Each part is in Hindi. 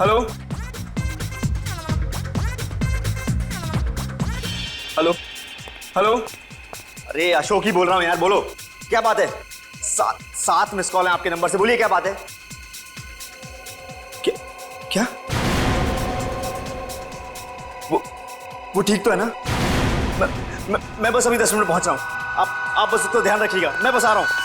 Hello hello hello. अरे अशोक ही बोल रहा हूँ यार, बोलो क्या बात है। सात मिस कॉल है आपके नंबर से, बोलिए क्या बात है। क्या क्या वो ठीक तो है ना? मैं बस अभी 10 मिनट पहुंच रहा हूँ। आप बस उसको ध्यान रखिएगा, मैं बस आ रहा हूँ।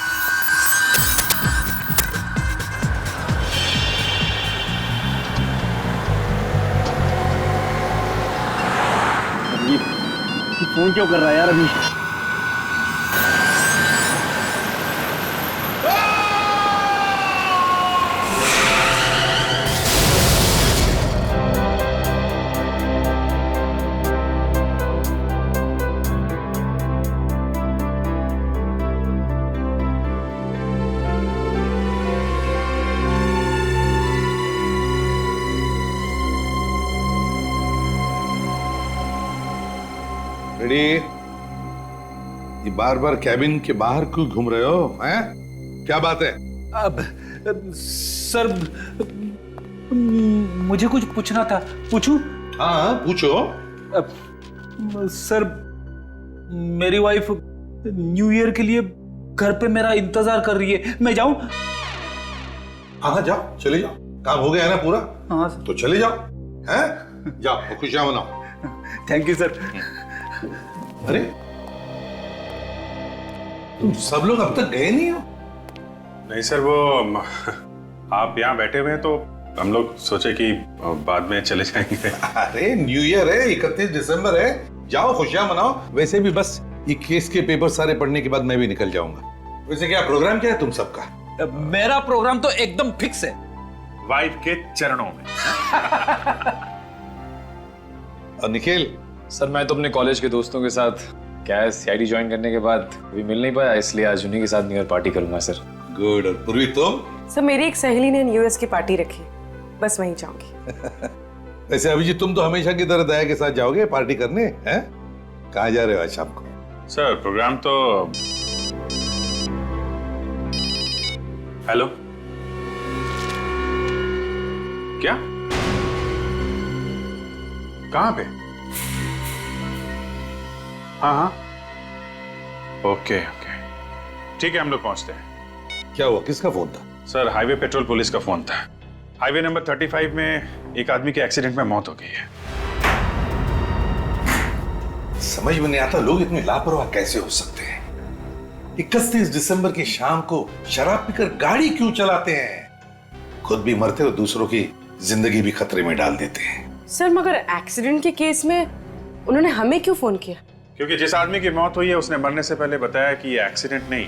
फोन क्यों कर रहा है यार अभी? रेडी? ये बार बार कैबिन के बाहर क्यों घूम रहे हो? हैं? क्या बात है? अब सर मुझे कुछ पूछना था, पूछूं? हाँ पूछो। सर मेरी वाइफ न्यू ईयर के लिए घर पे मेरा इंतजार कर रही है, मैं जाऊं? हाँ जाओ, चले जाओ, काम हो गया है ना पूरा? हाँ सर। तो चले जाओ, हैं? जाओ खुशियां मनाओ। Thank you sir. अरे तुम सब लोग अब तक गए नहीं हो? नहीं सर, वो आप यहाँ बैठे हुए हैं तो हम लोग सोचे कि बाद में चले जाएंगे। अरे न्यू ईयर है, 31 दिसंबर है, जाओ खुशियां मनाओ। वैसे भी बस ये केस के पेपर सारे पढ़ने के बाद मैं भी निकल जाऊंगा। वैसे क्या प्रोग्राम क्या है तुम सबका? मेरा प्रोग्राम तो एकदम फिक्स है, वाइफ के चरणों में। और निखिल? सर मैं तो अपने कॉलेज के दोस्तों के साथ क्या है सीआईडी ज्वाइन करने के बाद अभी मिल नहीं पाया, इसलिए आज उन्हीं के साथ न्यू ईयर पार्टी करूंगा सर। गुड। और पूर्वी तुम? सर मेरी एक सहेली ने न्यू ईयर की पार्टी रखी, बस वहीं जाऊंगी। वैसे अभिजीत तुम तो हमेशा की तरह दया के साथ जाओगे पार्टी करने, हैं? कहाँ जा रहे हो आज शाम को? सर प्रोग्राम तो हेलो क्या? कहाँ पे? हाँ हाँ ओके ओके ठीक है, हम लोग पहुंचते हैं। क्या हुआ, किसका फोन था? सर हाईवे पेट्रोल पुलिस का फोन था। हाईवे नंबर 35 में एक आदमी के एक्सीडेंट में मौत हो गई है। समझ में नहीं आता लोग इतने लापरवाह कैसे हो सकते हैं। 31 दिसंबर की शाम को शराब पीकर गाड़ी क्यों चलाते हैं? खुद भी मरते और दूसरों की जिंदगी भी खतरे में डाल देते हैं। सर मगर एक्सीडेंट के केस में उन्होंने हमें क्यों फोन किया? क्योंकि जिस आदमी की मौत हुई है उसने मरने से पहले बताया कि ये एक्सीडेंट नहीं,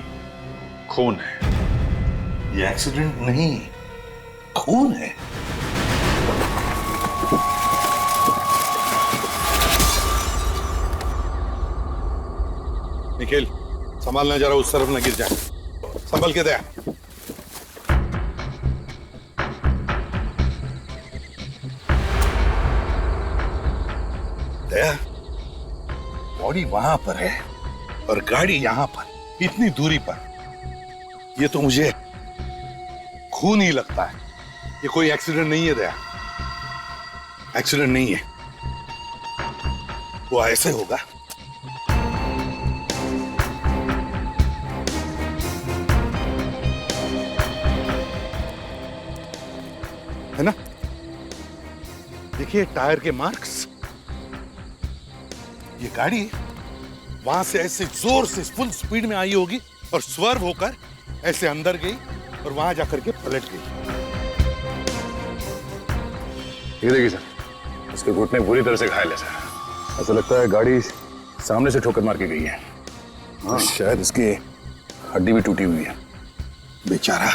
खून है। ये एक्सीडेंट नहीं, खून है। निखिल संभालना जरा, उस तरफ न गिर जाए, संभल के दे। दया, बॉडी वहां पर है और गाड़ी यहां पर, इतनी दूरी पर। ये तो मुझे खून ही लगता है। ये कोई एक्सीडेंट नहीं है दया, एक्सीडेंट नहीं है। वो ऐसे होगा है ना? देखिए टायर के मार्क्स। ये गाड़ी वहां से ऐसे जोर से फुल स्पीड में आई होगी और स्वर्व होकर ऐसे अंदर गई और वहां जाकर के पलट गई। ये देखिए सर, इसके घुटने पूरी तरह से घायल है सर। ऐसा लगता है गाड़ी सामने से ठोकर मार के गई है। हाँ शायद इसकी हड्डी भी टूटी हुई है। बेचारा।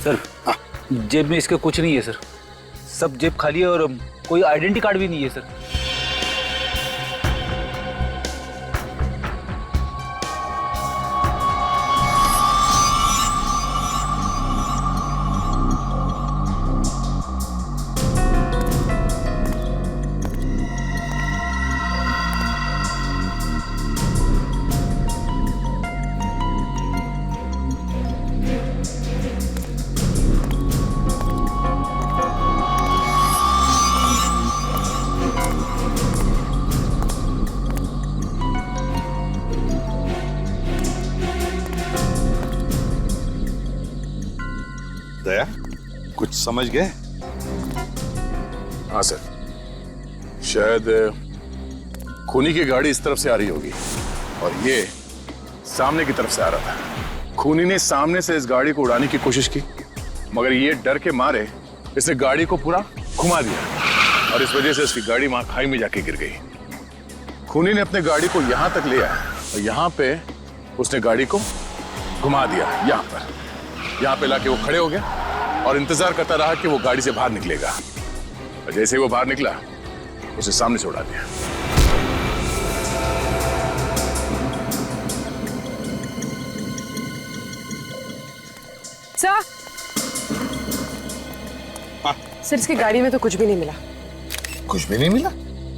सर जेब में इसके कुछ नहीं है सर, सब जेब खाली है और कोई आइडेंटिटी कार्ड भी नहीं है सर। कुछ समझ गए? हाँ सर, शायद खूनी की गाड़ी इस तरफ से आ रही होगी और ये सामने की तरफ से आ रहा था। खूनी ने सामने से इस गाड़ी को उड़ाने की कोशिश की, मगर ये डर के मारे इसने गाड़ी को पूरा घुमा दिया और इस वजह से उसकी गाड़ी वहां खाई में जाके गिर गई। खूनी ने अपने गाड़ी को यहां तक ले आया और यहां पे उसने गाड़ी को घुमा दिया। यहां पे लाके वो खड़े हो गया और इंतजार करता रहा कि वो गाड़ी से बाहर निकलेगा। और जैसे ही वो बाहर निकला, उसे सामने से उड़ा दिया। सर, सर इसकी गाड़ी में तो कुछ भी नहीं मिला। कुछ भी नहीं मिला?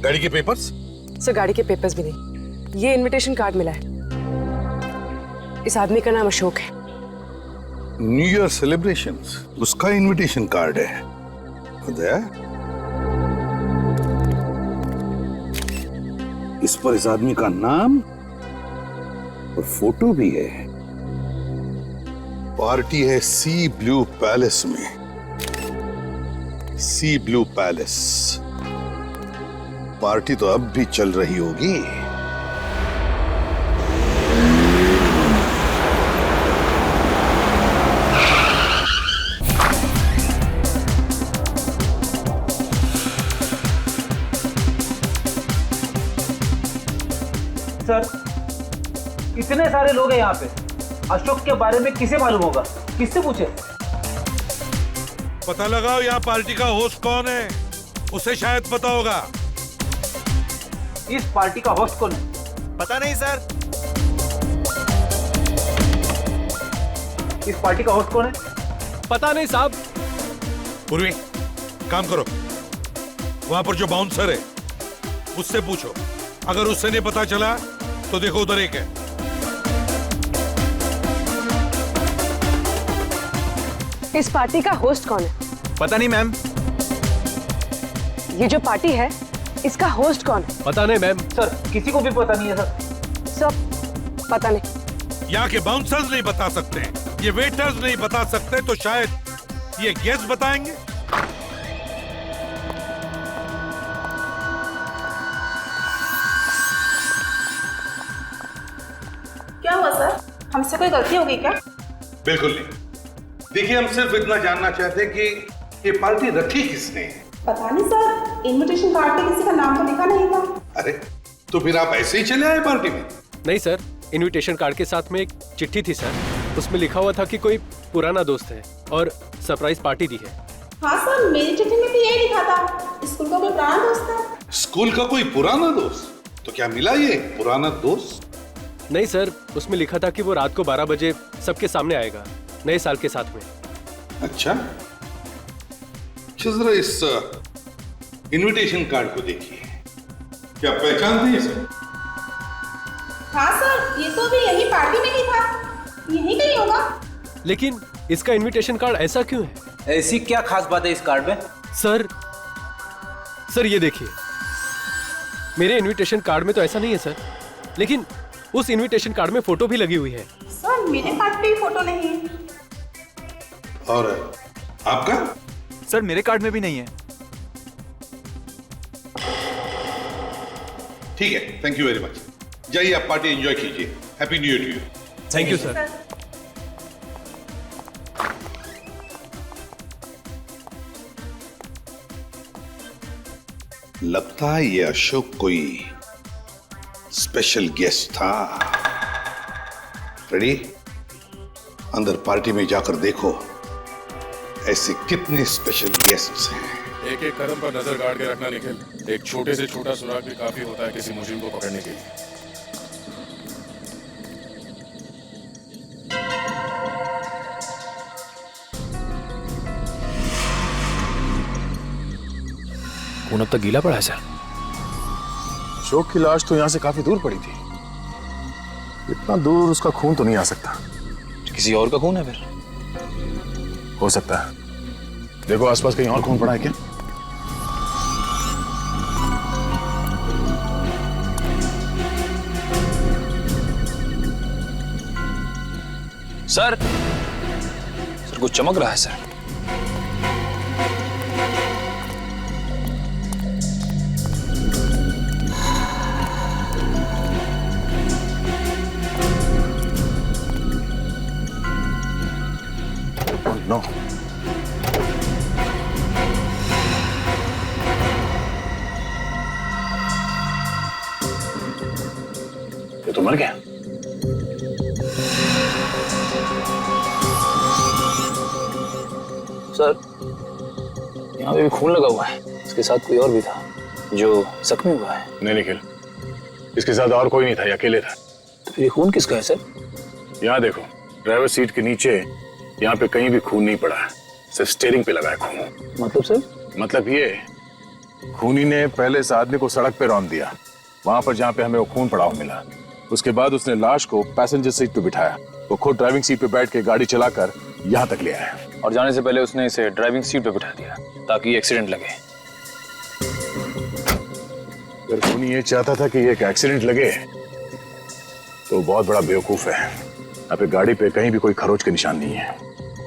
गाड़ी के पेपर्स? सर गाड़ी के पेपर्स भी नहीं, ये इनविटेशन कार्ड मिला है। इस आदमी का नाम अशोक है। न्यू ईयर सेलिब्रेशंस, उसका इनविटेशन कार्ड है। उदय, इस पर इस आदमी का नाम और फोटो भी है। पार्टी है सी ब्लू पैलेस में। सी ब्लू पैलेस पार्टी तो अब भी चल रही होगी। सर, इतने सारे लोग हैं यहाँ पे, अशोक के बारे में किसे मालूम होगा? किससे पूछे? पता लगाओ यहाँ पार्टी का होस्ट कौन है, उसे शायद पता होगा। इस पार्टी का होस्ट कौन है? पता नहीं सर। इस पार्टी का होस्ट कौन है? पता नहीं साहब। पूर्वी, काम करो, वहां पर जो बाउंसर है उससे पूछो। अगर उससे नहीं पता चला तो देखो उधर एक है। इस पार्टी का होस्ट कौन है? पता नहीं मैम। ये जो पार्टी है, इसका होस्ट कौन है? पता नहीं मैम। सर, किसी को भी पता नहीं है सर। सब पता नहीं। यहाँ के बाउंसर्स नहीं बता सकते, ये वेटर्स नहीं बता सकते, तो शायद ये गेस्ट बताएंगे। क्या हुआ सर? हमसे कोई गलती हो गई क्या? बिल्कुल नहीं। देखिए, हम सिर्फ इतना जानना चाहते हैं कि ये पार्टी रखी किसने है। पता नहीं सर, इनविटेशन कार्ड पे किसी का नाम तो लिखा नहीं था। अरे, तो फिर आप ऐसे ही चले आए पार्टी में? नहीं सर, इनविटेशन कार्ड के साथ में एक चिट्ठी थी सर। उसमें लिखा हुआ था कि कोई पुराना दोस्त है और सरप्राइज पार्टी दी है। हाँ सर, मेरी चिट्ठी में भी यही लिखा था, स्कूल का कोई पुराना दोस्त है। स्कूल का कोई पुराना दोस्त? तो क्या मिला ये पुराना दोस्त? नहीं सर, उसमें लिखा था कि वो रात को 12 बजे सबके सामने आएगा, नए साल के साथ में। अच्छा, जरा इस इनविटेशन कार्ड को देखिए। क्या पहचानते हैं इसे? हाँ सर, ये तो भी यही पार्टी में ही था, यही कहीं होगा। लेकिन इसका इनविटेशन कार्ड ऐसा क्यों है? ऐसी क्या खास बात है इस कार्ड में? सर ये देखिए, मेरे इनविटेशन कार्ड में तो ऐसा नहीं है सर, लेकिन उस इनविटेशन कार्ड में फोटो भी लगी हुई है। सर, मेरे कार्ड पे भी फोटो नहीं है। और आपका? सर, मेरे कार्ड में भी नहीं है। ठीक है, थैंक यू वेरी मच। जाइए, आप पार्टी एंजॉय कीजिए। Happy new year to you. Thank you sir. लगता है ये अशोक कोई स्पेशल गेस्ट था। रेडी? अंदर पार्टी में जाकर देखो ऐसे कितने स्पेशल गेस्ट्स हैं। एक एक कदम पर नजर गाड़ के रखना निखिल। एक छोटे से छोटा सुराग भी काफी होता है किसी मुजरिम को पकड़ने के लिए। खून अब तक गीला पड़ा है सर। अशोक की लाश तो यहाँ से काफी दूर पड़ी थी। इतना दूर उसका खून तो नहीं आ सकता। किसी और का खून है फिर? हो सकता है। देखो आसपास कहीं और खून पड़ा है क्या? सर कुछ चमक रहा है सर। ये तो मर गया। सर, यहाँ पे भी खून लगा हुआ है। इसके साथ कोई और भी था जो जख्मी हुआ है। नहीं निखिल, इसके साथ और कोई नहीं था, ये अकेले था। तो फिर ये खून किसका है सर? यहाँ देखो, ड्राइवर सीट के नीचे यहाँ पे कहीं भी खून नहीं पड़ा है, सिर्फ स्टीयरिंग पे लगा है खून। मतलब सर? मतलब ये, खूनी ने पहले इस आदमी को सड़क पे रौंद दिया, वहां पर जहाँ पे हमें वो खून पड़ा हुआ मिला। उसके बाद उसने लाश को पैसेंजर सीट पे बिठाया, वो खुद ड्राइविंग सीट पे बैठ के गाड़ी चलाकर यहाँ तक ले आया। और जाने से पहले उसने इसे ड्राइविंग सीट पे बिठा दिया ताकि एक्सीडेंट लगे। अगर खूनी ये चाहता था कि ये एक एक्सीडेंट लगे तो बहुत बड़ा बेवकूफ है। यहाँ पे गाड़ी पे कहीं भी कोई खरोच के निशान नहीं है।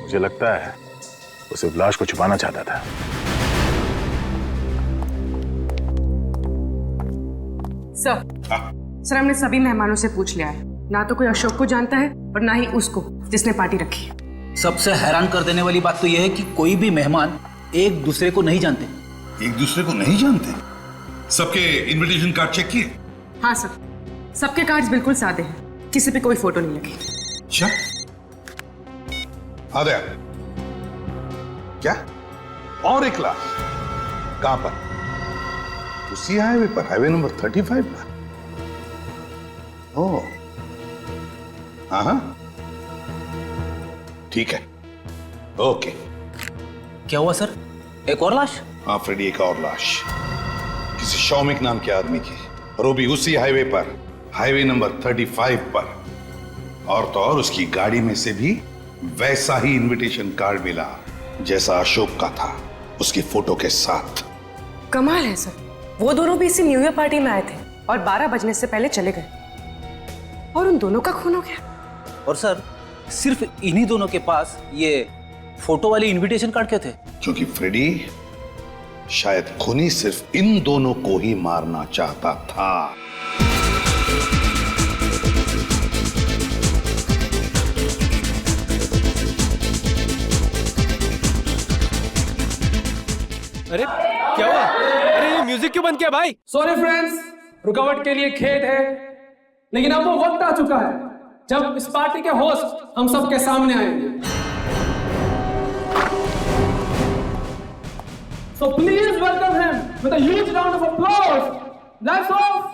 मुझे लगता है वो सिर्फ लाश को छुपाना चाहता था। सर, हमने सभी मेहमानों से पूछ लिया है, ना तो कोई अशोक को जानता है और ना ही उसको जिसने पार्टी रखी है। सबसे हैरान कर देने वाली बात तो यह है कि कोई भी मेहमान एक दूसरे को नहीं जानते। एक दूसरे को नहीं जानते? सबके इनविटेशन कार्ड चेक किए? हाँ सर, सबके कार्ड्स बिल्कुल सादे हैं, किसी पे कोई फोटो नहीं लगी। अच्छा, आ गया क्या? और एक लाश कहां पर? उसी हाईवे पर, हाईवे नंबर 35 पर। ओह, हाँ, ठीक है, ओके। क्या हुआ सर? एक और लाश? हाँ फ्रेडी, एक और लाश किसी शौमिक नाम के आदमी की, और वो भी उसी हाईवे पर, हाईवे नंबर 35 पर। और तो और उसकी गाड़ी में से भी वैसा ही इनविटेशन कार्ड मिला जैसा अशोक का था, उसकी फोटो के साथ। कमाल है सर, वो दोनों भी इसी न्यू ईयर पार्टी में आए थे और 12 बजने से पहले चले गए, और उन दोनों का खून हो गया। और सर, सिर्फ इन्हीं दोनों के पास ये फोटो वाले इनविटेशन कार्ड क्यों थे? क्योंकि फ्रेडी, शायद खूनी सिर्फ इन दोनों को ही मारना चाहता था। अरे क्या हुआ? अरे ये म्यूजिक क्यों बंद किया भाई? सॉरी फ्रेंड्स, रुकावट के लिए खेद है, लेकिन अब वो वक्त आ चुका है जब इस पार्टी के होस्ट हम सबके सामने आएंगे। So please welcome him with a huge round of applause. Lights off.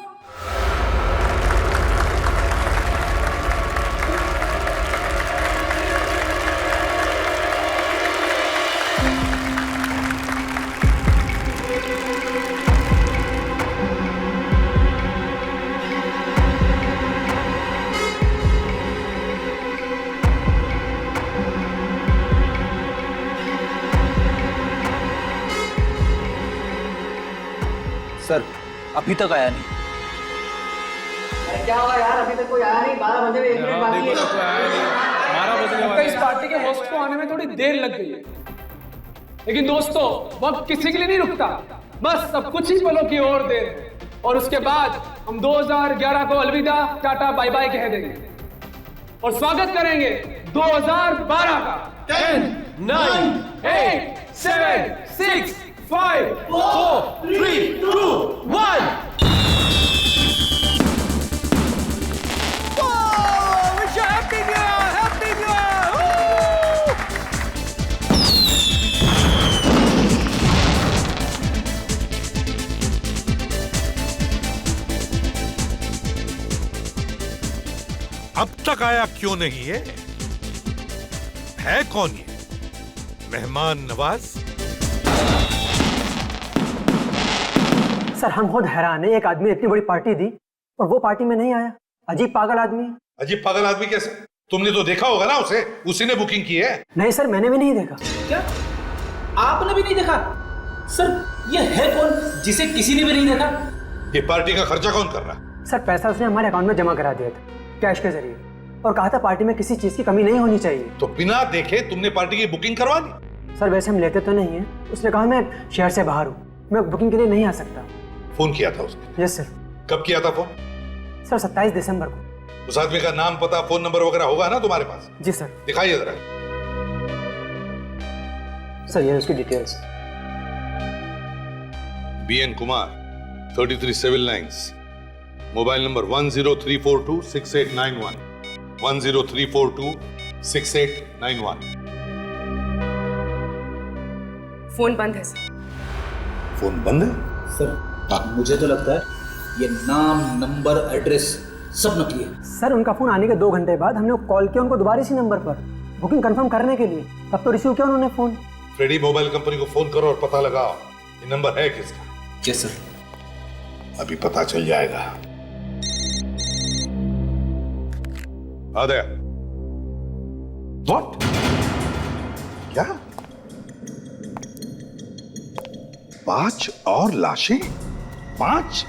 Sir, अभी तक आया नहीं। क्या हुआ यार, अभी तक कोई आया नहीं? 12 बजे में 1 मिनट बाकी है। 12 बजने वाले इस पार्टी के होस्ट को आने में थोड़ी देर लग गई है, लेकिन दोस्तों वक्त किसी के लिए नहीं रुकता, बस सब कुछ ही पलों की ओर देर है, और उसके बाद हम 2011 को अलविदा टाटा बाय बाय कह देंगे और स्वागत करेंगे 2012 का। 10, 9, 8, 7, 6, 5, 4, 3, 2, 1. अब तक आया क्यों नहीं है कौन ये मेहमान नवाज? सर, हम बहुत हैरान है, एक आदमी इतनी बड़ी पार्टी दी और वो पार्टी में नहीं आया। अजीब पागल आदमी है। अजीब पागल आदमी कैसे? तुमने तो देखा होगा ना उसे, उसी ने बुकिंग की है। नहीं सर, मैंने भी नहीं देखा। क्या आपने भी नहीं देखा? सर, ये है कौन जिसे किसी ने भी नहीं देखा? ये पार्टी का खर्चा कौन कर रहा है? सर, पैसा उसने हमारे अकाउंट में जमा करा दिया था कैश के जरिए, और कहा था पार्टी में किसी चीज की कमी नहीं होनी चाहिए। तो बिना देखे तुमने पार्टी की बुकिंग करवा दी? सर, वैसे हम लेते तो नहीं है, उसने कहा मैं शहर से बाहर हूँ, मैं बुकिंग के लिए नहीं आ सकता। फोन किया था उसने? Yes sir. कब किया था फोन? सर, 27 दिसंबर को। उस आदमी का नाम, पता, फोन नंबर वगैरह होगा ना तुम्हारे पास? जी सर। दिखाइए जरा। सर, ये उसकी details. BN Kumar, 33 civil lines, mobile number 103426891 103426891। Phone बंद है सर। फोन बंद है? सर मुझे तो लगता है ये नाम, नंबर, एड्रेस सब नकली है। सर उनका फोन आने के 2 घंटे बाद हमने कॉल किया उनको दोबारा इसी नंबर पर बुकिंग कंफर्म करने के लिए, तब तो रिसीव किया उन्होंने फोन। फ्रेडी, मोबाइल कंपनी को फोन करो और पता लगाओ ये नंबर है किसका। Yes sir. अभी पता चल जाएगा। आदया, व्हाट? क्या 5 और लाशें? 5?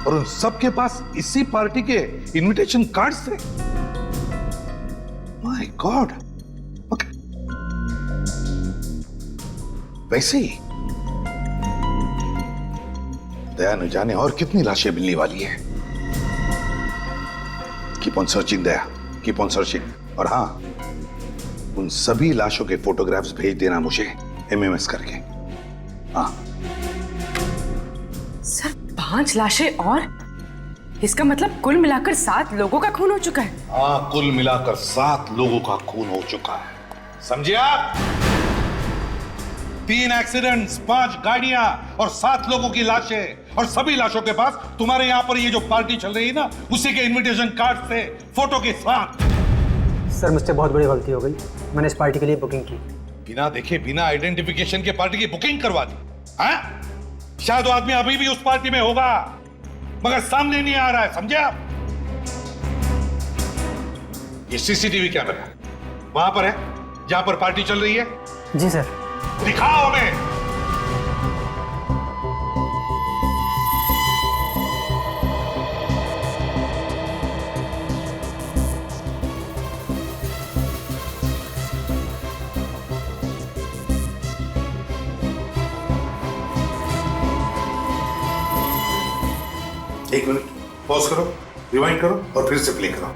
और उन सब के पास इसी पार्टी के इनविटेशन कार्ड्स थे? My God. वैसे ही दया न जाने और कितनी लाशें मिलने वाली है। Keep on searching Daya, keep on searching. और हाँ, उन सभी लाशों के फोटोग्राफ्स भेज देना मुझे एमएमएस करके। हाँ सर 5 लाशें और इसका मतलब कुल मिलाकर 7 लोगों का खून हो चुका है। हाँ, कुल मिलाकर 7 लोगों का खून हो चुका है। समझे आप? 3 एक्सीडेंट्स, 5 गाड़ियां और 7 लोगों की लाशें। और सभी लाशों के पास तुम्हारे यहाँ पर ये जो पार्टी चल रही है ना, उसी के इनविटेशन कार्ड थे, फोटो के साथ। सर मुझसे बहुत बड़ी गलती हो गई, मैंने इस पार्टी के लिए बुकिंग की। बिना देखे, बिना आइडेंटिफिकेशन के पार्टी की बुकिंग करवा दी? हाँ? शायद वो आदमी अभी भी उस पार्टी में होगा, मगर सामने नहीं आ रहा है। समझे आप? ये सीसीटीवी कैमरा वहां पर है जहां पर पार्टी चल रही है। जी सर। दिखाओ हमें। एक मिनट पॉज करो, रिवाइंड करो और फिर से प्ले करो।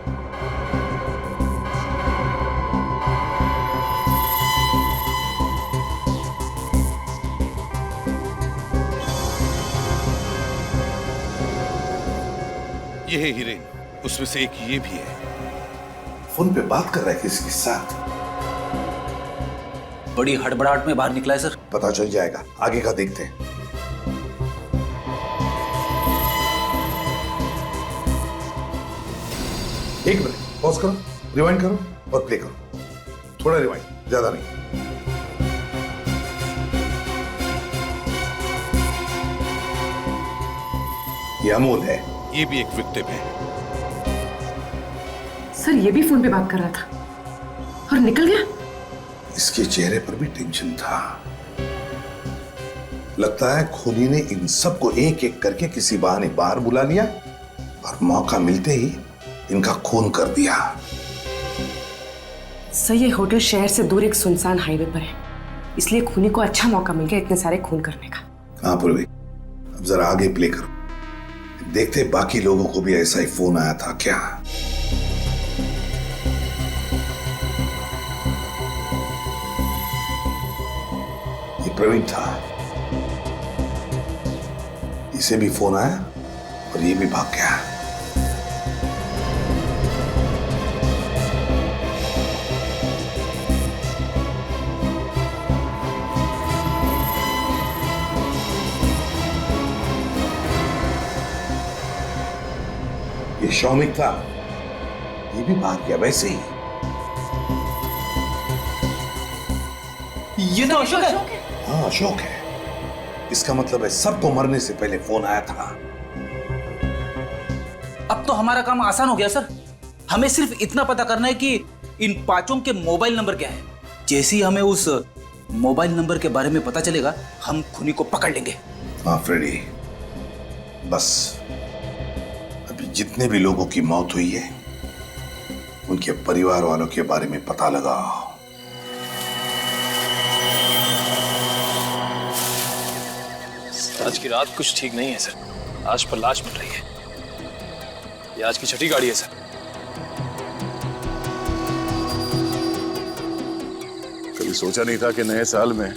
ये है हीरेन, उसमें से एक ये भी है। फोन पे बात कर रहा है किसके साथ? बड़ी हड़बड़ाहट में बाहर निकला है सर। पता चल जाएगा, आगे का देखते हैं। एक मिनट पॉज करो, रिवाइंड करो और प्ले करो। थोड़ा रिवाइंड, ज्यादा नहीं। ये अमोल है। ये भी एक विक्टिम है। सर ये भी फोन पे बात कर रहा था और निकल गया। इसके चेहरे पर भी टेंशन था। लगता है खूनी ने इन सबको एक एक करके किसी बहाने बाहर बुला लिया और मौका मिलते ही इनका खून कर दिया। सर ये होटल शहर से दूर एक सुनसान हाईवे पर है, इसलिए खूनी को अच्छा मौका मिल गया इतने सारे खून करने का। हाँ पूर्वी, अब जरा आगे प्ले करो, देखते बाकी लोगों को भी ऐसा ही फोन आया था क्या। ये प्रवीण था, इसे भी फोन आया और ये भी भाग गया। ये शौमिक था, ये भी भाग गया वैसे ही। ये तो अशोक है। हाँ अशोक है। इसका मतलब है सबको मरने से पहले फोन आया था। अब तो हमारा काम आसान हो गया सर। हमें सिर्फ इतना पता करना है कि इन 5 के मोबाइल नंबर क्या है। जैसे ही हमें उस मोबाइल नंबर के बारे में पता चलेगा, हम खूनी को पकड़ लेंगे। हाँ फ्रेडी, बस अभी जितने भी लोगों की मौत हुई है उनके परिवार वालों के बारे में पता लगाओ। आज की रात कुछ ठीक नहीं है सर। लाश पर लाश मिल रही है। ये आज की छठी गाड़ी है सर। कभी सोचा नहीं था कि नए साल में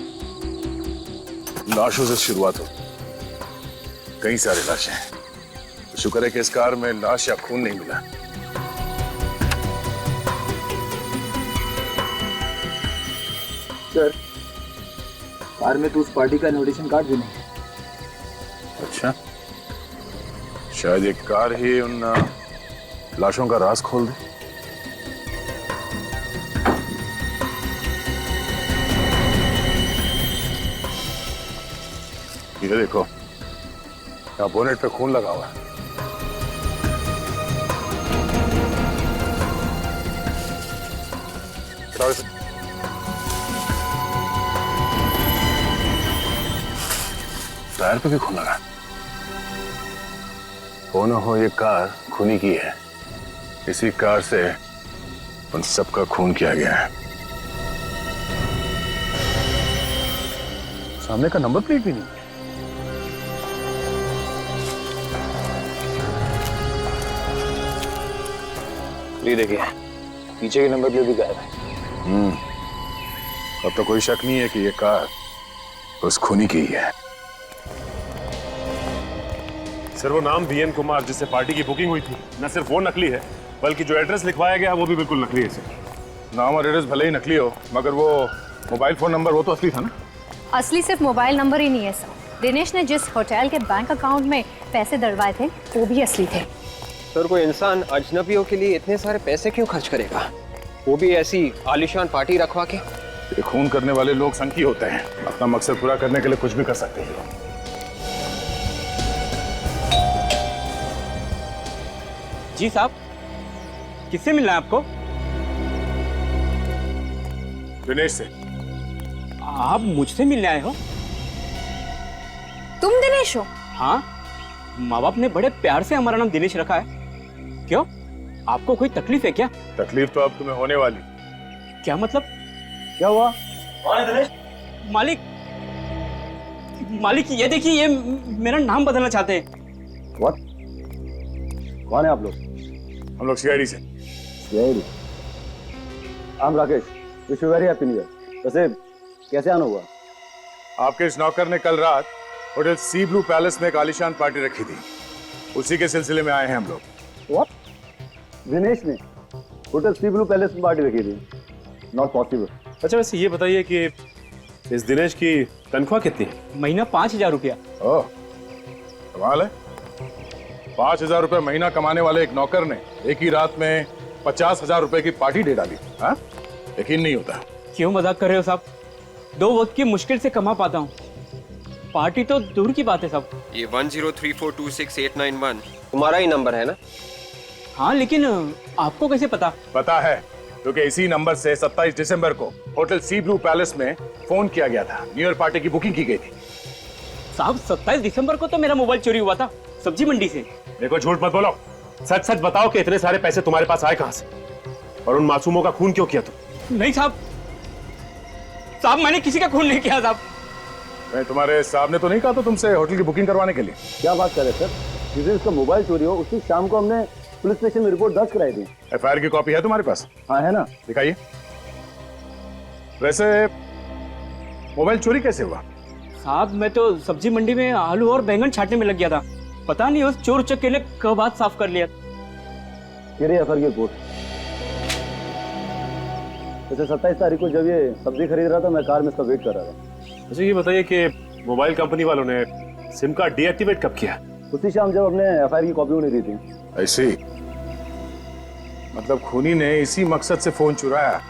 लाशों से शुरुआत हो। कई सारी लाशें हैं। तो शुक्र है कि इस कार में लाश या खून नहीं मिला। सर, कार में तो उस पार्टी का इनविटेशन कार्ड भी नहीं। अच्छा, शायद एक कार ही उन लाशों का राज खोल दे। ये देखो, यहाँ बोनेट पे खून लगा हुआ है। टायर पे भी खून लगा। हो न हो ये कार खूनी की है। इसी कार से उन सबका खून किया गया है। सामने का नंबर प्लेट भी नहीं। ये देखिए, पीछे के नंबर प्लेट भी गायब है। अब तो कोई शक नहीं है कि ये कार उस खूनी की ही है। सर, वो नाम वीएन कुमार जिससे पार्टी की बुकिंग हुई थी, न सिर्फ वो नकली है बल्कि जो एड्रेस लिखवाया गया वो भी बिल्कुल नकली है सर। नाम और एड्रेस भले ही नकली हो, मगर वो मोबाइल फोन नंबर वो तो असली था ना। असली सिर्फ मोबाइल नंबर ही नहीं है सर, दिनेश ने जिस होटल के बैंक अकाउंट में पैसे डलवाए थे वो भी असली थे। सर, कोई इंसान अजनबियों के लिए इतने सारे पैसे क्यों खर्च करेगा, वो भी ऐसी आलीशान पार्टी रखवा के? ये खून करने वाले लोग संकी होते हैं, अपना मकसद पूरा करने के लिए कुछ भी कर सकते हैं। जी साहब, किससे मिलना है आपको? दिनेश से। आप मुझसे मिलने आए हो? तुम दिनेश हो? हाँ, माँ बाप ने बड़े प्यार से हमारा नाम दिनेश रखा है। क्यों, आपको कोई तकलीफ है क्या? तकलीफ तो अब तुम्हें होने वाली। क्या मतलब? क्या हुआ? कौन है दिनेश? मालिक, मालिक ये देखिए, ये मेरा नाम बदलना चाहते हैं। What? कौन है आप लोग? हम लोग सीआईडी से। CID? I'm Rakesh. Wish you very happy new year. वैसे कैसे आना हुआ? आपके इस नौकर ने कल रात होटल सी ब्लू पैलेस में एक आलीशान पार्टी रखी थी, उसी के सिलसिले में आए हैं हम लोग। What? दिनेश ने होटल सी ब्लू पैलेस में पार्टी रखी थी? Not possible. अच्छा, वैसे ये बताइए कि इस दिनेश की तनख्वाह कितनी है? महीना 5,000 रुपया। ओह, कमाल है। 5,000 रुपए महीना कमाने वाले एक नौकर ने एक ही रात में 50,000 रुपए की पार्टी दे डाली। हाँ, यकीन नहीं होता। क्यों मजाक कर रहे हो साहब? 2 वक्त की मुश्किल से कमा पाता हूँ, पार्टी तो दूर की बात है साहब। ये 1034268991 तुम्हारा ही नंबर है ना? हाँ, लेकिन आपको कैसे पता? पता है, क्योंकि इसी नंबर से 27 दिसंबर को होटल सी ब्लू पैलेस में फोन किया गया था। न्यू ईयर पार्टी की बुकिंग की गई थी। साहब, 27 दिसंबर को तो मेरा मोबाइल चोरी हुआ था सब्जी मंडी से। देखो, झूठ मत बोलो, सच सच बताओ कि इतने सारे पैसे तुम्हारे पास आए कहां से, और उन मासूमों का खून क्यों किया तुम? नहीं साहब, साहब मैंने किसी का खून नहीं किया साहब। मैं तुम्हारे साहब ने तो नहीं कहा था तुमसे होटल की बुकिंग करवाने के लिए? क्या बात कर रहे सर? जिस दिन उसका मोबाइल चोरी हो उसी शाम को हमने पुलिस स्टेशन में रिपोर्ट दर्ज कराई थी। एफआईआर की कॉपी है तुम्हारे पास? हाँ है ना। दिखाइए। वैसे मोबाइल चोरी कैसे हुआ? साहब, मैं तो सब्जी मंडी में आलू और बैंगन छाटने में लग गया था, पता नहीं उस चोर उचक्के ने कब हाथ साफ कर लिया। एफआईआर की रिपोर्ट। वैसे 27 तारीख को जब ये सब्जी खरीद रहा था, मैं कार में इसका वेट कर रहा था। मुझे ये बताइए कि मोबाइल कंपनी वालों ने सिम कार्ड डीएक्टिवेट कब किया? उसी शाम जब हमने एफआईआर की कॉपी उन्हें दी थी। ऐसे ही? मतलब खूनी ने इसी मकसद से फोन चुराया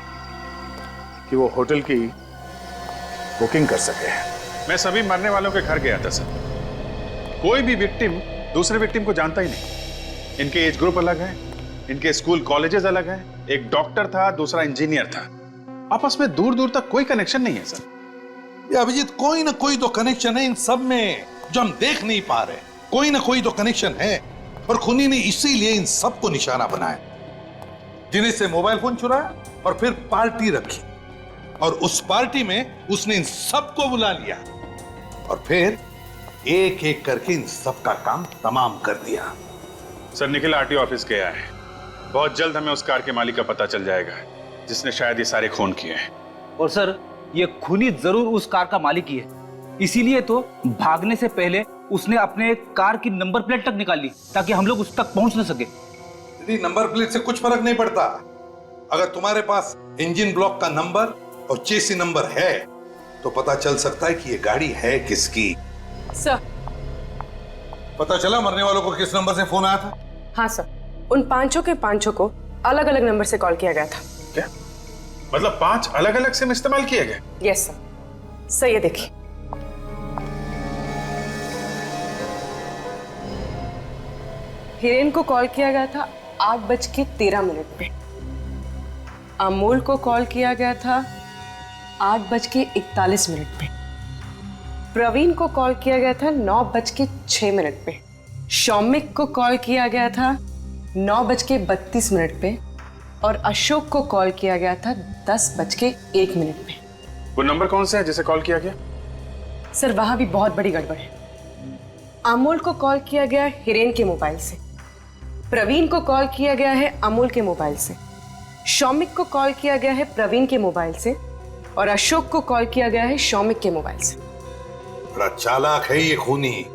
कि वो होटल की बुकिंग कर सके। मैं सभी मरने वालों के घर गया था सर। कोई भी विक्टिम दूसरे विक्टिम को जानता ही नहीं। इनके एज ग्रुप अलग है, इनके स्कूल कॉलेजेस अलग हैं। एक डॉक्टर था, दूसरा इंजीनियर था। आपस में दूर दूर तक कोई कनेक्शन नहीं है सर। ये अभिजीत, कोई ना कोई तो कनेक्शन है इन सब में जो हम देख नहीं पा रहे। कोई ना कोई तो कनेक्शन है, और खूनी ने इसीलिए इन सबको निशाना बनाया। दिनेश से मोबाइल फोन चुराया और फिर पार्टी रखी, और उस पार्टी में उसने इन सबको बुला लिया और फिर एक एक करके इन सबका काम तमाम कर दिया। सर, निखिल आरटीओ ऑफिस गया है। बहुत जल्द हमें उस कार के मालिक का पता चल जाएगा जिसने शायद ये सारे खून किए हैं। और सर, ये खूनी जरूर उस कार का मालिक ही है, इसीलिए तो भागने से पहले उसने अपने कार की नंबर प्लेट तक निकाल ली ताकि हम लोग उस तक पहुंच न सके। दीदी, नंबर प्लेट से कुछ फर्क नहीं पड़ता। अगर तुम्हारे पास इंजन ब्लॉक का नंबर और चेसी नंबर है तो पता चल सकता है कि ये गाड़ी है किसकी। सर। पता चला मरने वालों को किस नंबर से फोन आया था? हाँ सर, उन पांचों के पांचों को अलग अलग नंबर से कॉल किया गया था। क्या मतलब 5 अलग अलग सिम इस्तेमाल किए गए? Yes sir. सर ये देखिए, हिरेन को कॉल किया गया था 8:13 पे, अमोल को कॉल किया गया था 8:41 पे, प्रवीण को कॉल किया गया था 9:06 पे, शौमिक को कॉल किया गया था 9:32 पे और अशोक को कॉल किया गया था 10:01 पे। वो नंबर कौन सा है जिसे कॉल किया गया? सर वहां भी बहुत बड़ी गड़बड़ है। अमोल को कॉल किया गया हिरेन के मोबाइल से, प्रवीण को कॉल किया गया है अमोल के मोबाइल से, शौमिक को कॉल किया गया है प्रवीण के मोबाइल से और अशोक को कॉल किया गया है शौमिक के मोबाइल से। बड़ा चालाक है ये खूनी।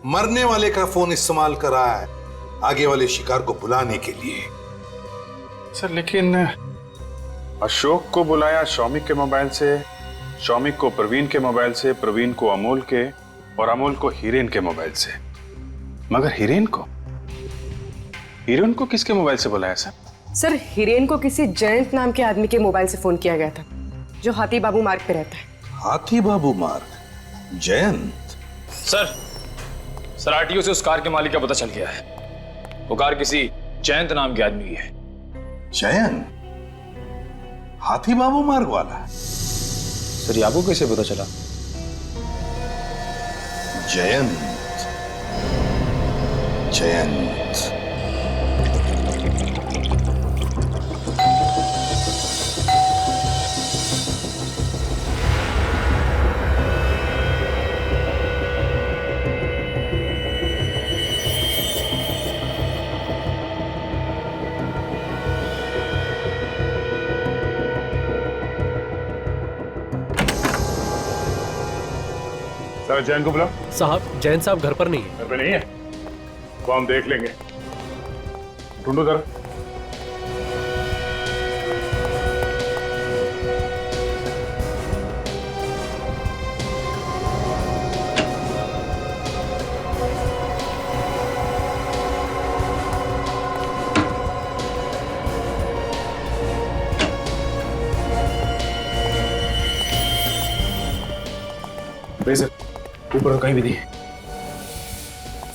मरने वाले का फोन इस्तेमाल करा है आगे वाले शिकार को बुलाने के लिए। सर लेकिन अशोक को बुलाया शौमिक के मोबाइल से, शौमिक को प्रवीण के मोबाइल से, प्रवीण को अमोल के और अमोल को हिरेन के मोबाइल से। मगर हिरेन को किसके मोबाइल से बुलाया सर? सर हिरेन को किसी जयंत नाम के आदमी के मोबाइल से फोन किया गया था जो हाथी बाबू मार्ग पे रहता है। हाथी बाबू मार्ग? जयंत? सर आरटीओ से उस कार के मालिक का पता चल गया है। वो कार किसी जयंत नाम के आदमी की है। जयंत? हाथी बाबू मार्ग वाला? सर ये आपको कैसे पता चला? जयंत जयंत सर जैन को बुलाओ। साहब जैन साहब घर पर नहीं है। घर पे नहीं है? वो हम देख लेंगे। ढूंढो जरा। सर ऊपर कहीं भी नहीं है।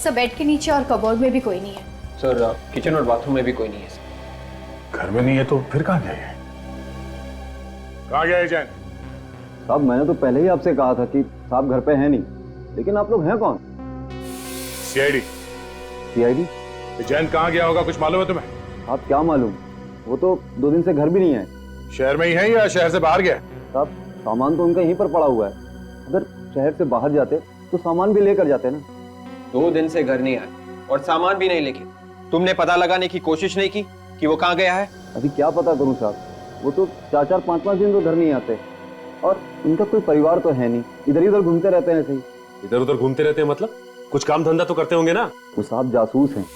सर बेड के नीचे और कबोर्ड में भी कोई नहीं है। सर किचन और बाथरूम में भी कोई नहीं है सर। घर में नहीं है तो फिर कहाँ गया है? कहाँ गया है जैन? साहब मैंने तो पहले ही आपसे कहा था कि साहब घर पे हैं नहीं, लेकिन आप लोग हैं कौन? सीआईडी। सीआईडी? जैन कहाँ गया होगा कुछ मालूम है तुम्हें? आप क्या मालूम, वो तो 2 दिन से घर भी नहीं है। शहर में ही है या शहर से बाहर गया? साहब सामान तो उनका यहीं पर पड़ा हुआ है, अगर शहर से बाहर जाते तो सामान भी लेकर जाते ना। 2 दिन से घर नहीं आए और सामान भी नहीं लेके तुमने पता लगाने की कोशिश नहीं की कि वो कहाँ गया है? अभी क्या पता करूं साहब, वो तो 4-4, 5-5 दिन तो घर नहीं आते और इनका कोई परिवार तो है नहीं, इधर उधर घूमते रहते हैं। ऐसे ही इधर उधर घूमते रहते हैं मतलब कुछ काम धंधा तो करते होंगे ना? वो साहब जासूस हैं।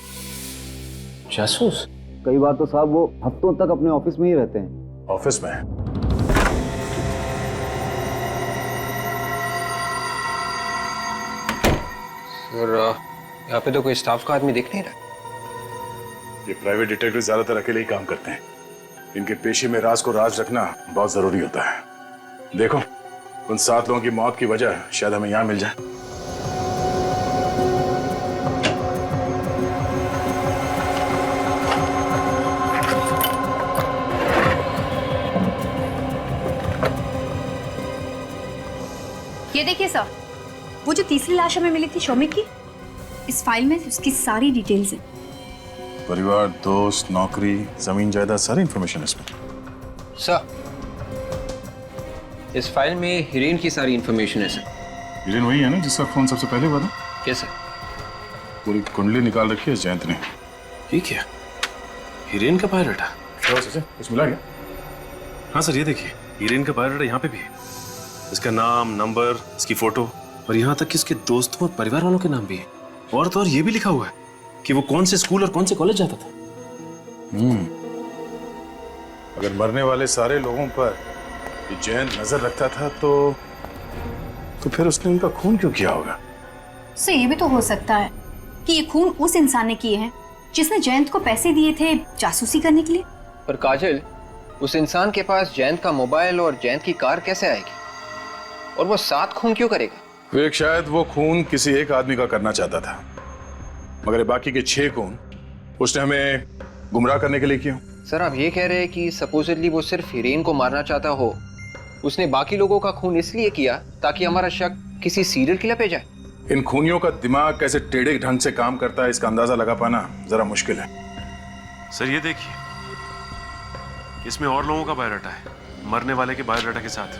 जासूस? कई बार तो साहब वो हफ्तों तक अपने ऑफिस में ही रहते हैं। ऑफिस में? सर यहाँ पे तो कोई स्टाफ का आदमी दिख नहीं रहा। ये प्राइवेट डिटेक्टिव ज्यादातर अकेले ही काम करते हैं। इनके पेशे में राज को राज रखना बहुत जरूरी होता है। देखो उन 7 लोगों की मौत की वजह शायद हमें यहाँ मिल जाए। ये देखिए सर, वो जो तीसरी लाश हमें मिली थी शौमिक की, इस फाइल में उसकी सारी डिटेल्स हैं। परिवार, दोस्त, नौकरी, जमीन जायदाद, सारी इंफॉर्मेशन इसमें। सर इस फाइल में हिरेन की सारी इंफॉर्मेशन है सर। हिरेन वही है ना जिसका फोन सबसे पहले हुआ था? कैसे? पूरी कुंडली निकाल रखी है जयंत ने। ठीक है, हिरेन का बायोडाटा कुछ मिला क्या? हाँ सर, ये देखिए हिरेन का बायोडाटा यहाँ पे भी है। इसका नाम, नंबर, इसकी फोटो, और यहाँ तक कि उसके दोस्तों और परिवार वालों के नाम भी है। और तो और ये भी लिखा हुआ है कि वो कौन से स्कूल और कौन से कॉलेज जाता था। अगर मरने वाले सारे लोगों पर ये जयंत नजर रखता था तो फिर उसने उनका खून क्यों किया होगा? सर ये भी तो हो सकता है कि ये खून उस इंसान ने किए हैं जिसने जयंत को पैसे दिए थे जासूसी करने के लिए। पर काजल, उस इंसान के पास जयंत का मोबाइल और जयंत की कार कैसे आएगी? और वो 7 खून क्यों करेगा? विवेक, शायद वो खून किसी एक आदमी का करना चाहता था, मगर बाकी के 6 खून उसने हमें गुमराह करने के लिए किए। सर आप ये कह रहे हैं कि सपोजिटली वो सिर्फ हिरेन को मारना चाहता हो, उसने बाकी लोगों का खून इसलिए किया ताकि हमारा शक किसी सीरियल किलर पे जाए। इन खूनियों का दिमाग कैसे टेढ़े ढंग से काम करता है इसका अंदाजा लगा पाना जरा मुश्किल है। सर ये देखिए, इसमें और लोगों का बायोडाटा है, मरने वाले के बायोडाटा के साथ।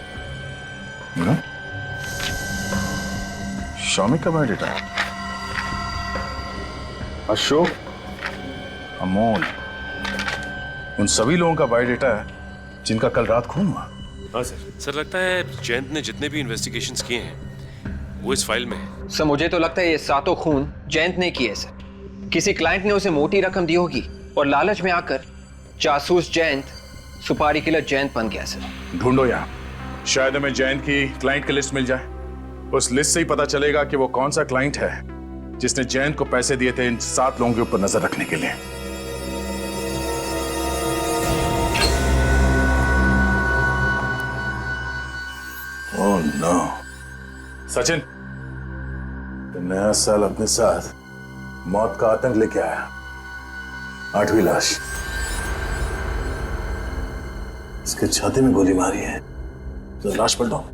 शौमिक का बायोडाटा है, अशोक, अमोल, उन सभी लोगों का बायोडाटा है जिनका कल रात खून हुआ। हाँ सर लगता है जयंत ने जितने भी इन्वेस्टिगेशंस किए हैं वो इस फाइल में है। सर मुझे तो लगता है ये 7 खून जयंत ने किए सर। किसी क्लाइंट ने उसे मोटी रकम दी होगी और लालच में आकर जासूस जयंत सुपारी किलर जयंत बन गया सर। ढूंढो यहाँ, शायद हमें जयंत की क्लाइंट की लिस्ट मिल जाए। उस लिस्ट से ही पता चलेगा कि वो कौन सा क्लाइंट है जिसने जयंत को पैसे दिए थे इन 7 लोगों के ऊपर नजर रखने के लिए। ओह नो, सचिन, नया साल अपने साथ मौत का आतंक लेके आया। 8वीं लाश, इसके छाती में गोली मारी है। तो लाश पलटो,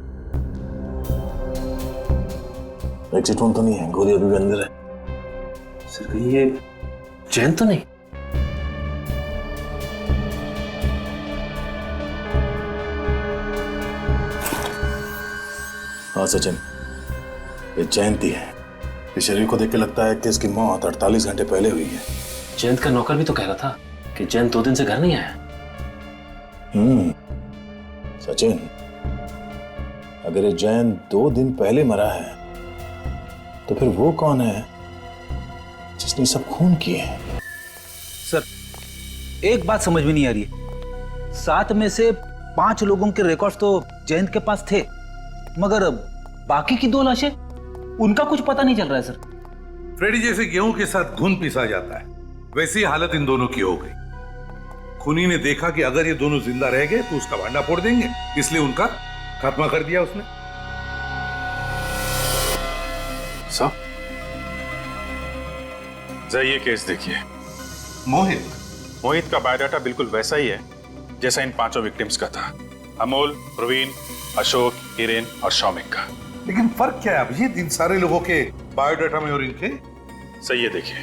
एग्जिट तो नहीं है, गोली अभी भी अंदर है। सर कहीं ये जयंत तो नहीं? हाँ सचिन, ये जयंती है। इस शरीर को देख के लगता है कि इसकी मौत 48 घंटे पहले हुई है। जयंत का नौकर भी तो कह रहा था कि जयंत 2 दिन से घर नहीं आया। सचिन, अगर ये जयंत 2 दिन पहले मरा है तो फिर वो कौन है जिसने सब खून किए हैं? सर एक बात समझ में नहीं आ रही है, 7 में से 5 लोगों के रिकॉर्ड्स तो जयंत के पास थे, मगर बाकी की 2 लाशें उनका कुछ पता नहीं चल रहा है सर। फ्रेडी, जैसे गेहूं के साथ घुन पिसा जाता है वैसी हालत इन दोनों की हो गई। खूनी ने देखा कि अगर ये दोनों जिंदा रह गए तो उसका भांडा फोड़ देंगे, इसलिए उनका खात्मा कर दिया उसने। सब ये केस देखिए, मोहित का बायोडाटा बिल्कुल वैसा ही है जैसा इन 5 विक्टिम्स का था। अमोल, प्रवीण, अशोक, हिरेन और शौमिक का। लेकिन फर्क क्या है अभिजीत इन सारे लोगों के बायोडाटा में और इनके? सही है, देखिए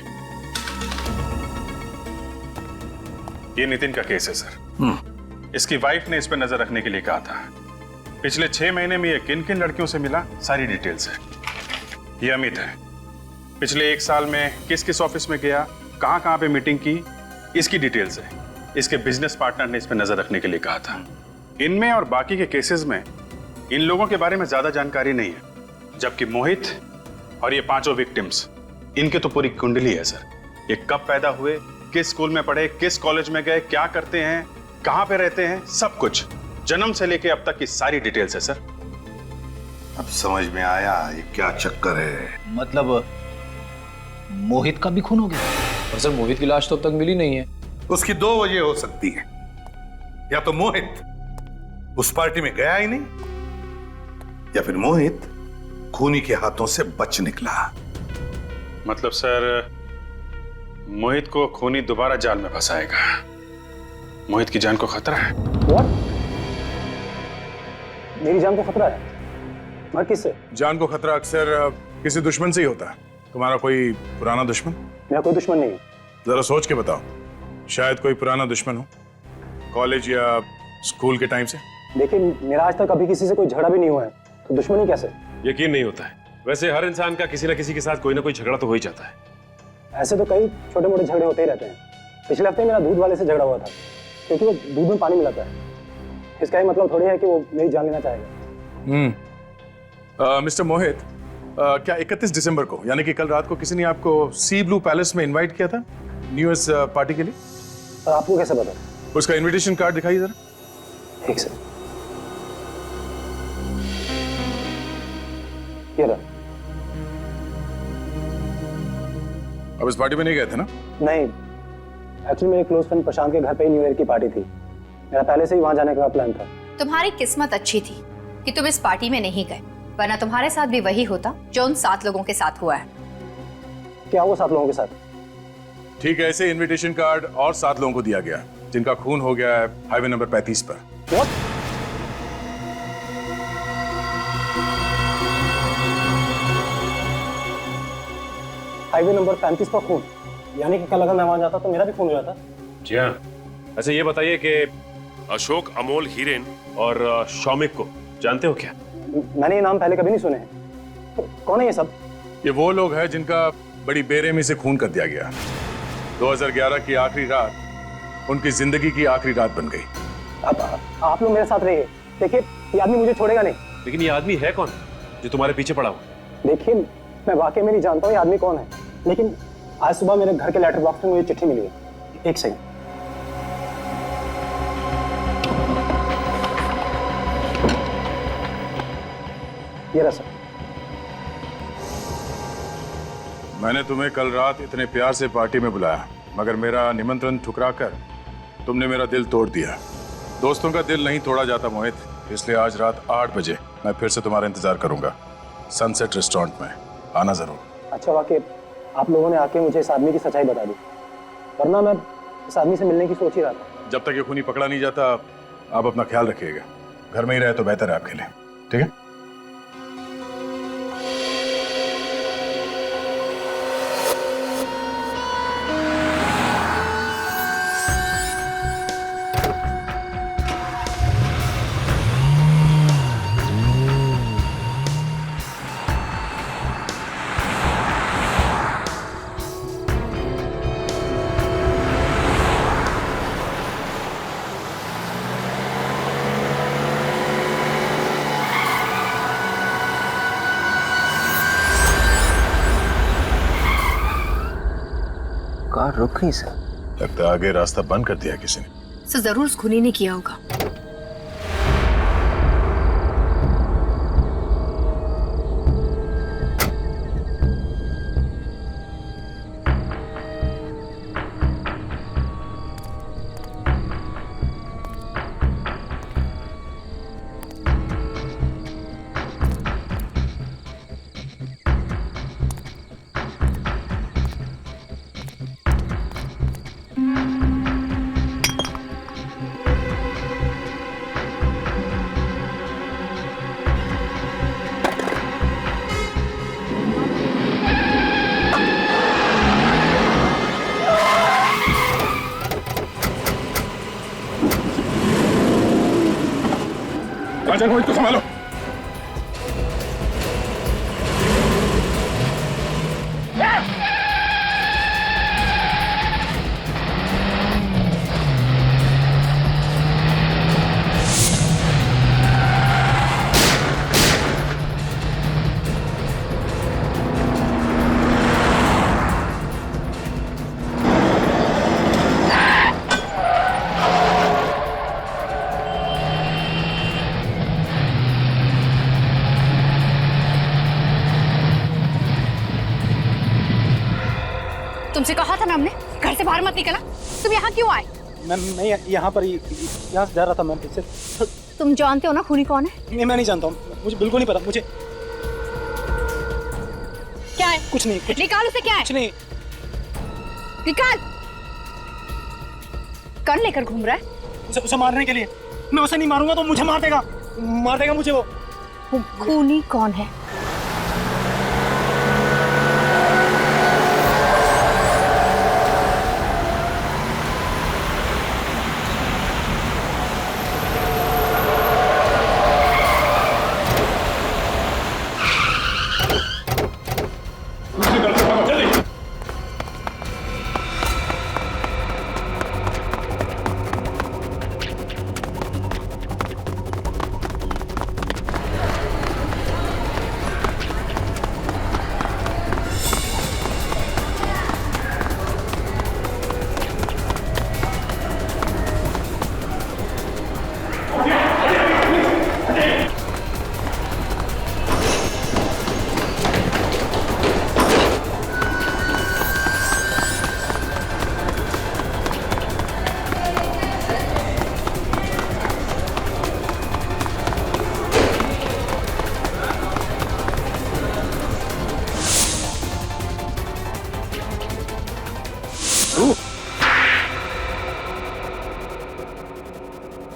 ये नितिन का केस है सर। इसकी वाइफ ने इस पर नजर रखने के लिए कहा था। पिछले 6 महीने में ये किन किन लड़कियों से मिला, सारी डिटेल्स है। ये अमित है, पिछले 1 साल में किस किस ऑफिस में गया, कहां कहां पे मीटिंग की, इसकी डिटेल्स है। इसके बिजनेस पार्टनर ने इस पर नजर रखने के लिए कहा था। इनमें और बाकी के केसेस में इन लोगों के बारे में ज्यादा जानकारी नहीं है, जबकि मोहित और ये 5 विक्टिम्स, इनके तो पूरी कुंडली है सर। ये कब पैदा हुए, किस स्कूल में पढ़े, किस कॉलेज में गए, क्या करते हैं, कहां पे रहते हैं, सब कुछ जन्म से लेके अब तक की सारी डिटेल्स है सर। अब समझ में आया ये क्या चक्कर है। मतलब मोहित का भी खून हो गया? और सर मोहित की लाश तो अब तक मिली नहीं है। उसकी 2 वजह हो सकती है, या तो मोहित उस पार्टी में गया ही नहीं, या फिर मोहित खूनी के हाथों से बच निकला। मतलब सर मोहित को खूनी दोबारा जाल में फंसाएगा। मोहित की जान को खतरा है। What? मेरी जान को खतरा है? मगर किससे? जान को खतरा अक्सर किसी दुश्मन से ही होता है। तुम्हारा कोई पुराना दुश्मन? मेरा कोई दुश्मन नहीं है। जरा सोच के बताओ, शायद कोई पुराना दुश्मन हो, कॉलेज या स्कूल के टाइम से। देखिए मेरा आज तक कभी किसी से कोई झगड़ा भी नहीं हुआ है, तो दुश्मनी कैसे? यकीन नहीं होता है। वैसे हर इंसान का किसी न किसी के साथ कोई ना कोई झगड़ा तो हो ही जाता है। ऐसे तो कई छोटे मोटे झगड़े होते ही रहते हैं। पिछले हफ्ते मेरा दूध वाले से झगड़ा हुआ था, क्योंकि वो दूध में पानी मिलाता है। इसका ये मतलब थोड़ी है कि वो मेरी जान लेना चाहेगा। मिस्टर मोहित, क्या 31 दिसंबर को यानी कि कल रात को किसी ने आपको सी ब्लू पैलेस में इनवाइट किया था न्यू ईयर्स पार्टी के लिए? आपको कैसे पता? उसका इनविटेशन कार्ड दिखाइए जरा। एक सेकंड। ये रहा। अब इस पार्टी में नहीं गए थे ना? नहीं, एक्चुअली मेरे क्लोज फ्रेंड प्रशांत के घर पे ही न्यू ईयर की पार्टी थी। मेरा पहले से ही वहां जाने का प्लान था। तुम्हारी किस्मत अच्छी थी कि तुम इस पार्टी में नहीं गए, वरना तुम्हारे साथ भी वही होता जो उन 7 लोगों के साथ हुआ है। क्या हुआ 7 लोगों के साथ? ठीक है, ऐसे इनविटेशन कार्ड और 7 लोगों को दिया गया जिनका खून हो गया है हाईवे नंबर 35 पर। What? हाईवे नंबर 35 पर खून, यानी कि कल अगर मैं वहां जाता तो मेरा भी खून हो जाता। जी हाँ। ऐसे ये बताइए कि अशोक, अमोल, हीरेन और शौमिक को जानते हो क्या? मैंने ये नाम पहले कभी नहीं सुने हैं। तो कौन है ये सब? ये वो लोग हैं जिनका बड़ी बेरहमी से खून कर दिया गया। 2011 की आखिरी रात उनकी जिंदगी की आखिरी रात बन गई। अब आप लोग मेरे साथ रहिए। देखिए, ये आदमी मुझे छोड़ेगा नहीं। लेकिन ये आदमी है कौन जो तुम्हारे पीछे पड़ा हुआ? देखिए, मैं वाकई में नहीं जानता हूँ ये आदमी कौन है, लेकिन आज सुबह मेरे घर के लेटर बॉक्स में मुझे चिट्ठी मिली है। एक सेकंड। ये रहा सर। मैंने तुम्हें कल रात इतने प्यार से पार्टी में बुलाया, मगर मेरा निमंत्रण ठुकराकर तुमने मेरा दिल तोड़ दिया। दोस्तों का दिल नहीं तोड़ा जाता मोहित, इसलिए आज रात 8 बजे मैं फिर से तुम्हारा इंतजार करूंगा सनसेट रेस्टोरेंट में। आना जरूर। अच्छा, वाकई आप लोगों ने आके मुझे इस आदमी की सच्चाई बता दी, वरना मैं इस आदमी से मिलने की सोच ही रहा था। जब तक ये खूनी पकड़ा नहीं जाता आप अपना ख्याल रखिएगा। घर में ही रहे तो बेहतर है आपके लिए, ठीक है? कार रुक गई सर। लगता है आगे रास्ता बंद कर दिया किसी ने। सर जरूर उस खूनी ने किया होगा। राजा को इसको संभालो। तुमसे कहा था ना हमने घर से बाहर मत निकलना। तुम यहाँ क्यों आए? मैं यहाँ पर यहाँ से जा रहा था मैम। इससे तुम जानते हो ना खूनी कौन है? नहीं, मैं नहीं जानता हूँ, मुझे बिल्कुल नहीं पता। मुझे क्या है? कुछ नहीं। निकाल उसे। क्या है? कुछ नहीं। निकाल। कौन लेकर घूम रहा है? उसे मारने के लिए। मैं उसे नहीं मारूंगा तो मुझे मार देगा मुझे वो। खूनी कौन है?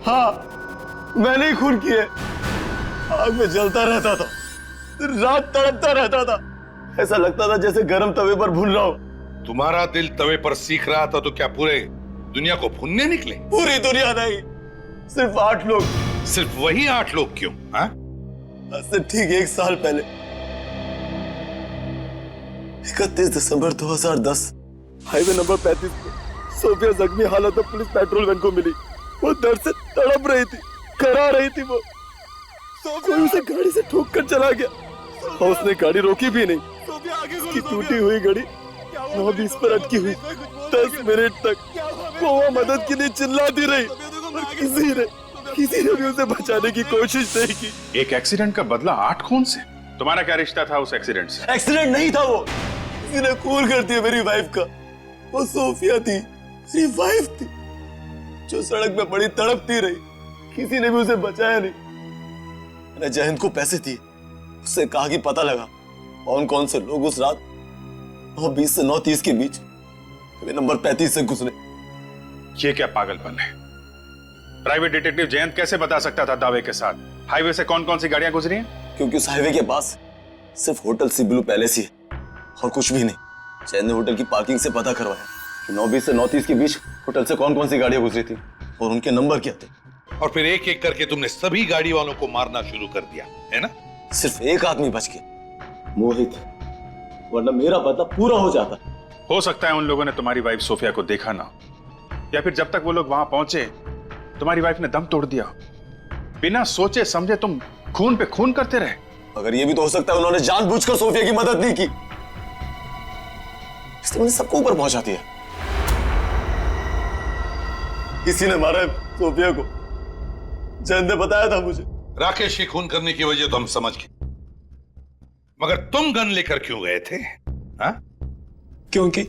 हाँ, मैंने ही खून किया। आग में जलता रहता था, रात तड़पता रहता था, ऐसा लगता था जैसे गर्म तवे पर भून रहा हूं। तुम्हारा दिल तवे पर सीख रहा था तो क्या पूरे दुनिया को भूनने निकले? पूरी दुनिया नहीं, सिर्फ 8 लोग। सिर्फ वही 8 लोग क्यों? हाँ? आज से ठीक 1 साल पहले 31 दिसंबर 2010 हाईवे नंबर 35 पे सोफिया जख्मी हालत में पुलिस पेट्रोल वैन को मिली। वो दर्द से तड़प रही थी, करा रही थी। वो कोई उसे गाड़ी से ठोक कर चला गया और उसने गाड़ी रोकी भी नहीं। उसकी टूटी हुई गाड़ी 9:20 पर अटकी हुई। 10 मिनट तक वो मदद के लिए चिल्लाती रही और किसी ने भी उसे बचाने की कोशिश नहीं की। एक एक्सीडेंट का बदला 8 खून से? तुम्हारा क्या रिश्ता था उस एक्सीडेंट से? एक्सीडेंट नहीं था वो, किसी ने खून कर दिया मेरी वाइफ का। वो सोफिया थी, मेरी वाइफ थी, जो सड़क पे पड़ी तड़पती रही। किसी ने भी उसे बचाया नहीं। मैंने जयंत को पैसे दिए, उससे कहा कि पता लगा कौन कौन से लोग उस रात 9:20 से 9:30 के बीच नंबर 35 से गुजरे। ये क्या पागलपन है? प्राइवेट डिटेक्टिव जयंत कैसे बता सकता था दावे के साथ हाईवे से कौन कौन सी गाड़ियां गुजरी हैं? क्योंकि उस हाईवे के पास सिर्फ होटल सी ब्लू पैलेस ही है और कुछ भी नहीं। जयंत ने होटल की पार्किंग से पता करवाया कि 9:20 से 9:30 के बीच होटल से कौन कौन सी गाड़ियां गुजरी थी और उनके नंबर क्या थे। और फिर एक एक करके तुमने सभी गाड़ी वालों को मारना शुरू कर दिया, है ना? सिर्फ एक आदमी बच गया, मोहित, वरना मेरा बदला पूरा हो जाता। हो सकता है उन लोगों ने तुम्हारी वाइफ सोफिया को देखा ना, या फिर जब तक वो लोग वहां पहुंचे तुम्हारी वाइफ ने दम तोड़ दिया। बिना सोचे समझे तुम खून पे खून करते रहे। अगर ये भी तो हो सकता है उन्होंने जानबूझकर सोफिया की मदद नहीं की, इसलिए उन्हें सबको ऊपर पहुंचा दिया। किसी ने मारा सोफिया को, जयंत ने बताया था मुझे। राकेश की खून करने की वजह तो हम समझ गए, मगर तुम गन लेकर क्यों गए थे? हाँ? क्योंकि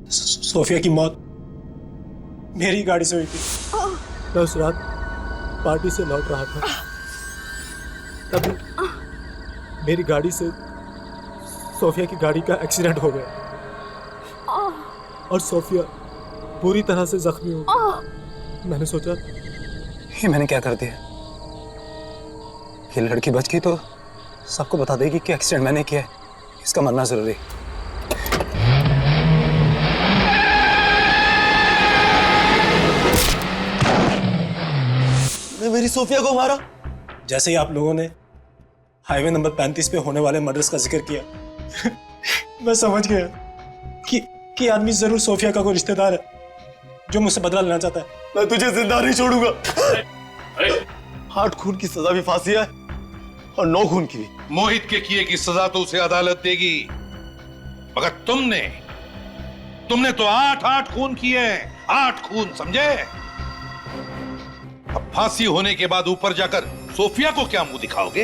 सोफिया की मौत मेरी गाड़ी से हुई थी। मैं उस रात पार्टी से लौट रहा था, तभी मेरी गाड़ी से सोफिया की गाड़ी का एक्सीडेंट हो गया और सोफिया पूरी तरह से जख्मी हो गई। मैंने सोचा ये मैंने क्या कर दिया, ये लड़की बच गई तो सबको बता देगी कि एक्सीडेंट मैंने किया है, इसका मरना जरूरी है। मेरी सोफिया को मारा? जैसे ही आप लोगों ने हाईवे नंबर 35 पे होने वाले मर्डर्स का जिक्र किया मैं समझ गया कि आदमी जरूर सोफिया का कोई रिश्तेदार है जो मुझसे बदला लेना चाहता है। मैं तुझे जिंदा नहीं छोड़ूंगा। 8 खून की सजा भी फांसी है और 9 खून की भी। मोहित के किए की सजा तो उसे अदालत देगी, मगर तुमने तो 8 खून किए, 8 खून, समझे? अब फांसी होने के बाद ऊपर जाकर सोफिया को क्या मुंह दिखाओगे?